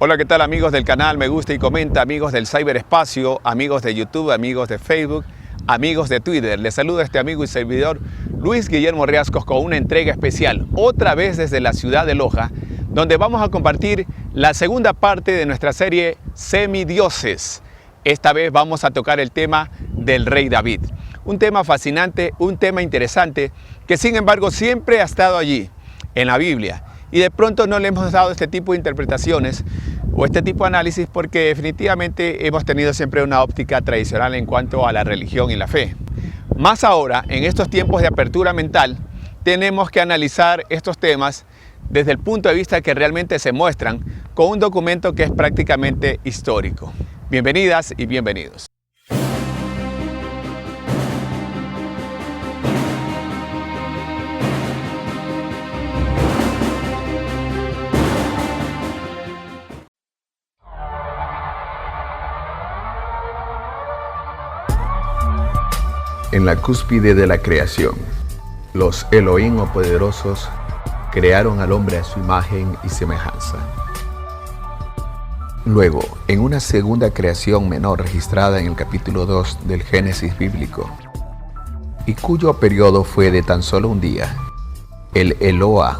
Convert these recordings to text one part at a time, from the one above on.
Hola, ¿qué tal amigos del canal Me Gusta y Comenta, amigos del ciberespacio, amigos de YouTube, amigos de Facebook, amigos de Twitter? Les saluda este amigo y servidor Luis Guillermo Riascos con una entrega especial, otra vez desde la ciudad de Loja, donde vamos a compartir la segunda parte de nuestra serie Semidioses. Esta vez vamos a tocar el tema del rey David. Un tema fascinante, un tema interesante, que sin embargo siempre ha estado allí, en la Biblia. Y de pronto no le hemos dado este tipo de interpretaciones o este tipo de análisis porque definitivamente hemos tenido siempre una óptica tradicional en cuanto a la religión y la fe. Más ahora, en estos tiempos de apertura mental, tenemos que analizar estos temas desde el punto de vista que realmente se muestran con un documento que es prácticamente histórico. Bienvenidas y bienvenidos. En la cúspide de la creación, los Elohim o poderosos crearon al hombre a su imagen y semejanza. Luego, en una segunda creación menor registrada en el capítulo 2 del Génesis bíblico, y cuyo periodo fue de tan solo un día, el Eloah,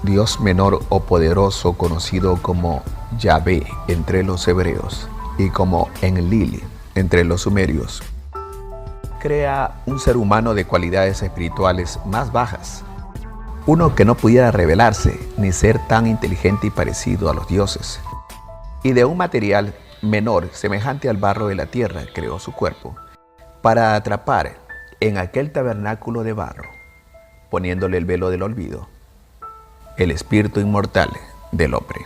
Dios menor o poderoso conocido como Yahvé entre los hebreos y como Enlil entre los sumerios, crea un ser humano de cualidades espirituales más bajas, uno que no pudiera revelarse ni ser tan inteligente y parecido a los dioses, y de un material menor semejante al barro de la tierra creó su cuerpo para atrapar en aquel tabernáculo de barro, poniéndole el velo del olvido, el espíritu inmortal del hombre,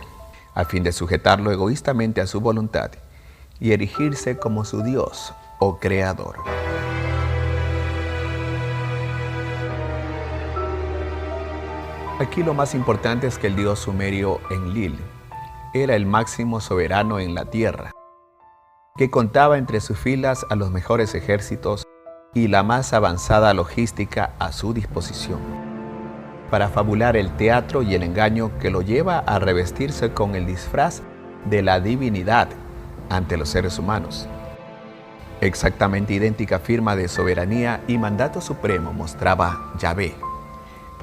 a fin de sujetarlo egoístamente a su voluntad y erigirse como su Dios o creador. Aquí lo más importante es que el dios sumerio Enlil era el máximo soberano en la tierra, que contaba entre sus filas a los mejores ejércitos y la más avanzada logística a su disposición, para fabular el teatro y el engaño que lo lleva a revestirse con el disfraz de la divinidad ante los seres humanos. Exactamente idéntica firma de soberanía y mandato supremo mostraba Yahvé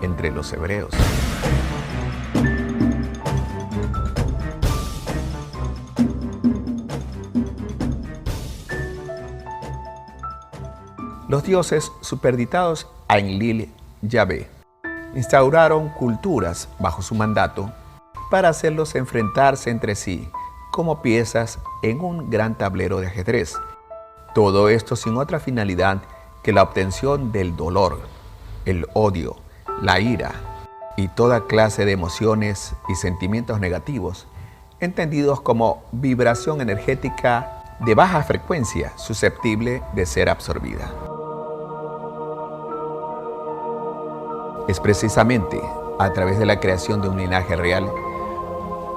entre los hebreos. Los dioses superditados a Enlil Yahvé instauraron culturas bajo su mandato para hacerlos enfrentarse entre sí como piezas en un gran tablero de ajedrez. Todo esto sin otra finalidad que la obtención del dolor, el odio, la ira y toda clase de emociones y sentimientos negativos, entendidos como vibración energética de baja frecuencia susceptible de ser absorbida. Es precisamente a través de la creación de un linaje real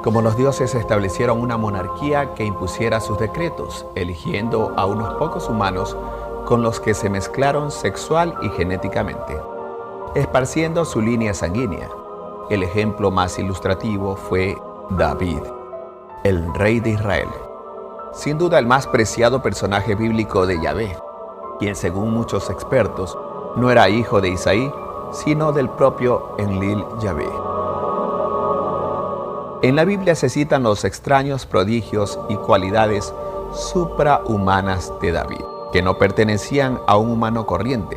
como los dioses establecieron una monarquía que impusiera sus decretos, eligiendo a unos pocos humanos con los que se mezclaron sexual y genéticamente, esparciendo su línea sanguínea. El ejemplo más ilustrativo fue David, el rey de Israel, sin duda el más preciado personaje bíblico de Yahvé, quien según muchos expertos no era hijo de Isaí, sino del propio Enlil Yahvé. En la Biblia se citan los extraños prodigios y cualidades suprahumanas de David, que no pertenecían a un humano corriente.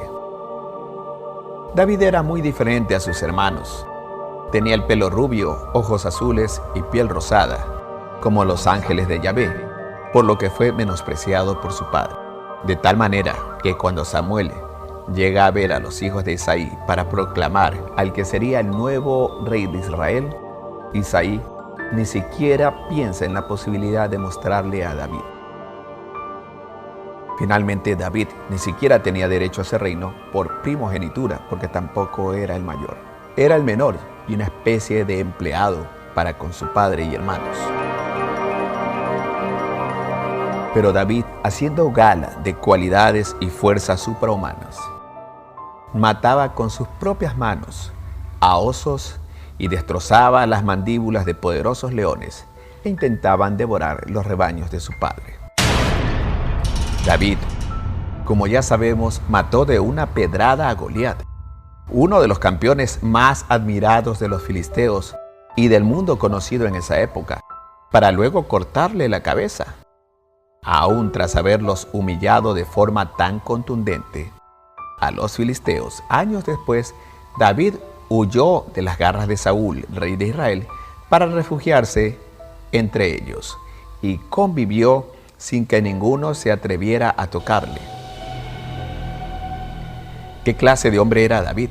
David era muy diferente a sus hermanos. Tenía el pelo rubio, ojos azules y piel rosada, como los ángeles de Yahvé, por lo que fue menospreciado por su padre. De tal manera que cuando Samuel llega a ver a los hijos de Isaí para proclamar al que sería el nuevo rey de Israel, Isaí ni siquiera piensa en la posibilidad de mostrarle a David. Finalmente, David ni siquiera tenía derecho a ese reino por primogenitura, porque tampoco era el mayor. Era el menor y una especie de empleado para con su padre y hermanos. Pero David, haciendo gala de cualidades y fuerzas suprahumanas, mataba con sus propias manos a osos y destrozaba las mandíbulas de poderosos leones, e intentaban devorar los rebaños de su padre. David, como ya sabemos, mató de una pedrada a Goliat, uno de los campeones más admirados de los filisteos y del mundo conocido en esa época, para luego cortarle la cabeza. Aún tras haberlos humillado de forma tan contundente a los filisteos, años después, David huyó de las garras de Saúl, rey de Israel, para refugiarse entre ellos, y convivió sin que ninguno se atreviera a tocarle. ¿Qué clase de hombre era David?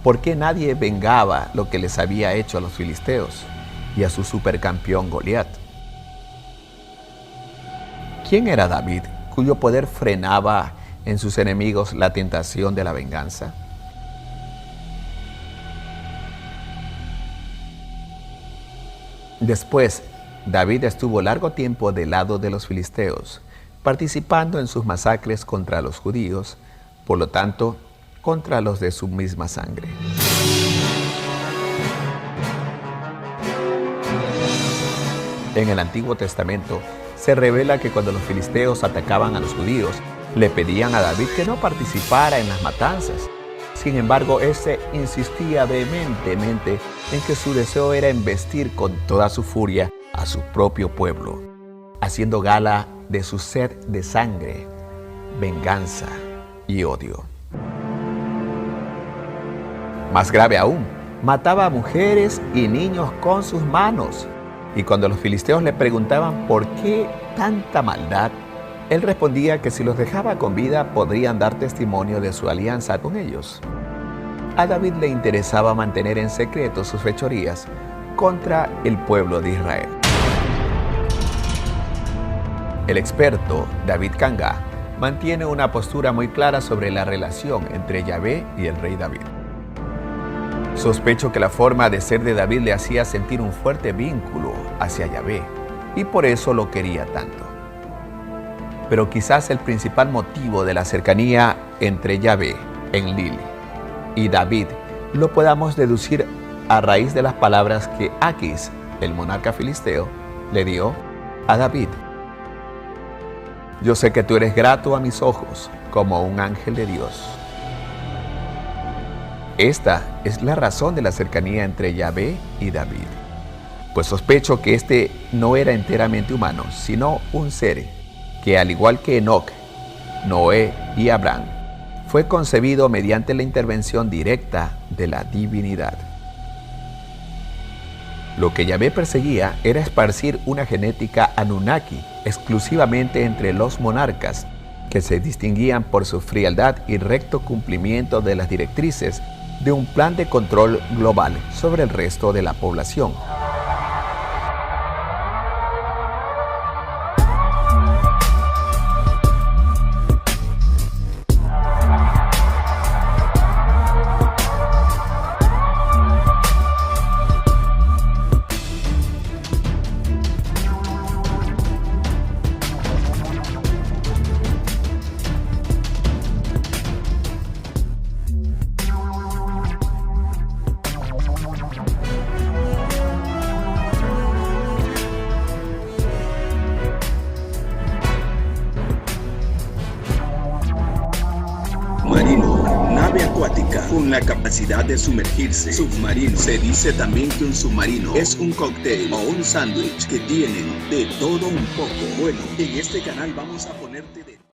¿Por qué nadie vengaba lo que les había hecho a los filisteos y a su supercampeón Goliat? ¿Quién era David, cuyo poder frenaba en sus enemigos la tentación de la venganza? Después, David estuvo largo tiempo del lado de los filisteos, participando en sus masacres contra los judíos, por lo tanto, contra los de su misma sangre. En el Antiguo Testamento se revela que cuando los filisteos atacaban a los judíos, le pedían a David que no participara en las matanzas. Sin embargo, éste insistía vehementemente en que su deseo era embestir con toda su furia a su propio pueblo, haciendo gala de su sed de sangre, venganza y odio. Más grave aún, mataba a mujeres y niños con sus manos. Y cuando los filisteos le preguntaban por qué tanta maldad, él respondía que si los dejaba con vida podrían dar testimonio de su alianza con ellos. A David le interesaba mantener en secreto sus fechorías contra el pueblo de Israel. El experto David Kanga mantiene una postura muy clara sobre la relación entre Yahvé y el rey David. Sospecho que la forma de ser de David le hacía sentir un fuerte vínculo hacia Yahvé y por eso lo quería tanto. Pero quizás el principal motivo de la cercanía entre Yahvé, Enlil, y David lo podamos deducir a raíz de las palabras que Aquis, el monarca filisteo, le dio a David. Yo sé que tú eres grato a mis ojos como un ángel de Dios. Esta es la razón de la cercanía entre Yahvé y David, pues sospecho que este no era enteramente humano, sino un ser que, al igual que Enoc, Noé y Abraham, fue concebido mediante la intervención directa de la divinidad. Lo que Yahvé perseguía era esparcir una genética Anunnaki exclusivamente entre los monarcas, que se distinguían por su frialdad y recto cumplimiento de las directrices de un plan de control global sobre el resto de la población. Nave acuática con la capacidad de sumergirse. Submarino. Se dice también que un submarino es un cóctel o un sándwich que tienen de todo un poco. Bueno, en este canal vamos a ponerte de